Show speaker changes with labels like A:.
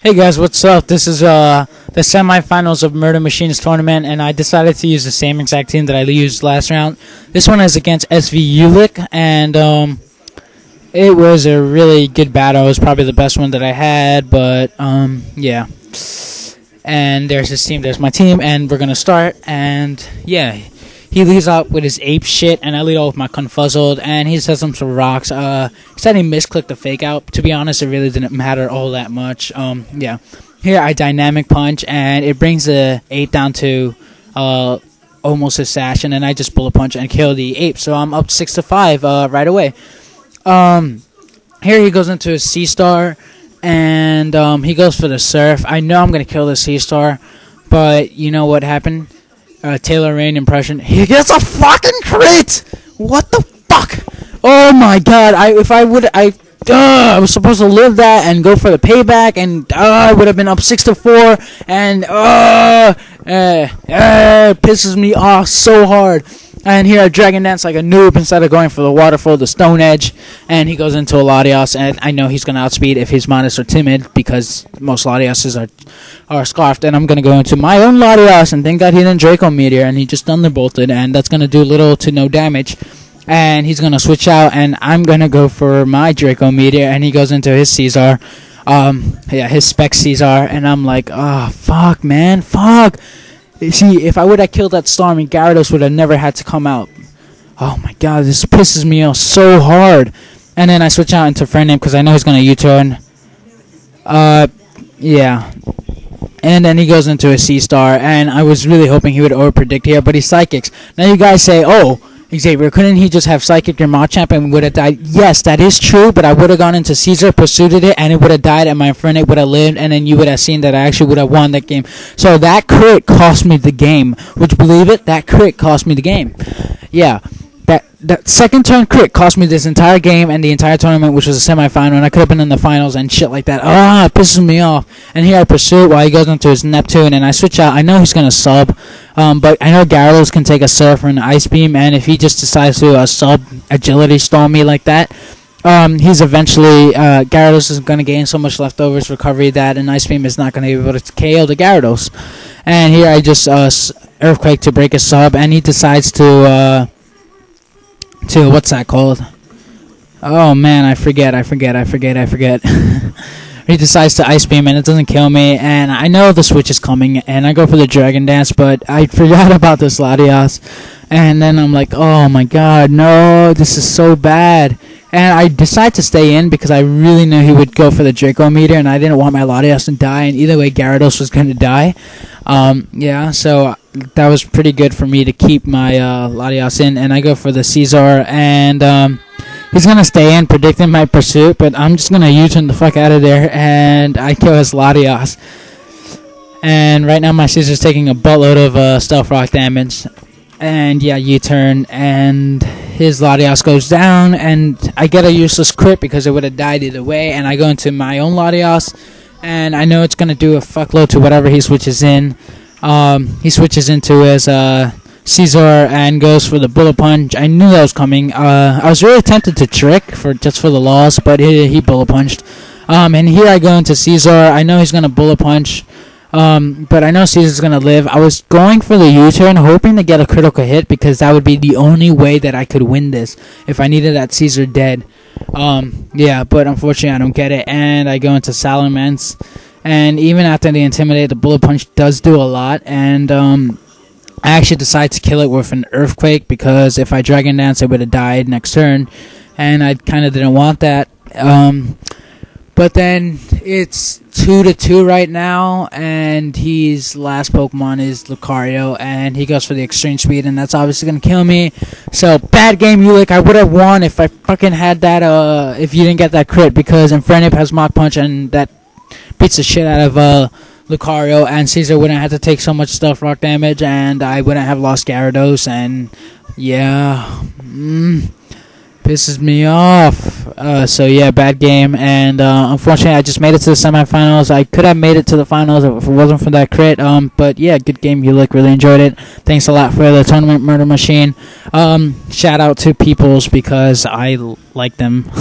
A: Hey guys, what's up? This is the semifinals of Murder Machine Tournament, and I decided to use the same exact team that I used last round. This one is against SV Uliq, and it was a really good battle. It was probably the best one that I had, but yeah. And there's his team, there's my team, and we're gonna start. And yeah, he leads up with his ape shit, and I lead off with my confuzzled, and he says some rocks. He said he misclicked the fake out. To be honest, it really didn't matter all that much. Yeah. Here I dynamic punch, and it brings the ape down to almost his sash, and then I just bullet punch and kill the ape. So I'm up 6-5 right away. Here he goes into his C-Star, and he goes for the surf. I know I'm going to kill the C-Star, but you know what happened? Taylor Rain impression. He gets a fucking crit! What the fuck? Oh my god! I was supposed to live that and go for the payback, and I would have been up 6-4, and pisses me off so hard. And here I dragon dance like a noob instead of going for the waterfall, the stone edge, and he goes into a Latios, and I know he's going to outspeed if his models are timid, because most Latioses are scarfed, and I'm going to go into my own Latios, and thank God he didn't Draco Meteor, and he just thunderbolted, and that's going to do little to no damage. And he's going to switch out, and I'm going to go for my Draco Meteor, and he goes into his Caesar, yeah, his Spec Caesar, and I'm like, oh, fuck, man, fuck. See, if I would have killed that Stormy, Gyarados would have never had to come out. Oh my god, this pisses me off so hard. And then I switch out into friend name because I know he's going to U-turn. Yeah. And then he goes into a C-Star, and I was really hoping he would over-predict here, but he Psychics. Now you guys say, oh, Xavier, couldn't he just have Psychic your Machamp and would have died? Yes, that is true, but I would have gone into Caesar, pursued it, and it would have died, and my friend it would have lived, and then you would have seen that I actually would have won that game. So that crit cost me the game. Would you believe it? That crit cost me the game. Yeah. That second turn crit cost me this entire game and the entire tournament, which was a semifinal, and I could have been in the finals and shit like that. Ah, it pisses me off. And here I pursue it while he goes into his Neptune, and I switch out. I know he's going to sub, but I know Gyarados can take a Surf or an Ice Beam, and if he just decides to sub Agility Storm me like that, he's eventually, Gyarados is going to gain so much leftovers recovery that an Ice Beam is not going to be able to KO the Gyarados. And here I just Earthquake to break a sub, and he decides to what's that called? Oh man, I forget. He decides to Ice Beam, and it doesn't kill me, and I know the switch is coming, and I go for the Dragon Dance, but I forgot about this Latios, and then I'm like, oh my god, no, this is so bad. And I decide to stay in because I really knew he would go for the Draco Meteor, and I didn't want my Latios to die, and either way Gyarados was going to die. Yeah, so that was pretty good for me to keep my Latios in, and I go for the Caesar, and he's going to stay in, predicting my pursuit, but I'm just going to U-turn the fuck out of there, and I kill his Latios. And right now my Caesar's taking a buttload of Stealth Rock damage, and yeah, U-turn, and his Latios goes down, and I get a useless crit because it would have died either way, and I go into my own Latios, and I know it's going to do a fuckload to whatever he switches in. He switches into his Caesar and goes for the Bullet Punch. I knew that was coming. I was really tempted to Trick just for the loss, but he Bullet Punched. And here I go into Caesar. I know he's going to Bullet Punch. But I know Caesar's going to live. I was going for the U-turn, hoping to get a critical hit, because that would be the only way that I could win this, if I needed that Caesar dead. Yeah, but unfortunately I don't get it, and I go into Salamence, and even after the Intimidate, the Bullet Punch does do a lot, and I actually decide to kill it with an Earthquake, because if I Dragon Dance, it would have died next turn, and I kind of didn't want that. But then it's 2-2 right now, and his last Pokemon is Lucario, and he goes for the Extreme Speed, and that's obviously going to kill me. So, bad game, Uliq. I would have won if I fucking had that, if you didn't get that crit, because Infernape has Mach Punch, and that beats the shit out of Lucario, and Caesar wouldn't have to take so much Stealth Rock damage, and I wouldn't have lost Gyarados, and yeah, pisses me off. So yeah, bad game, and unfortunately I just made it to the semifinals. I could have made it to the finals if it wasn't for that crit, but yeah, good game, Uliq. Really enjoyed it. Thanks a lot for the tournament, Murder Machine. Shout out to Peoples, because I like them.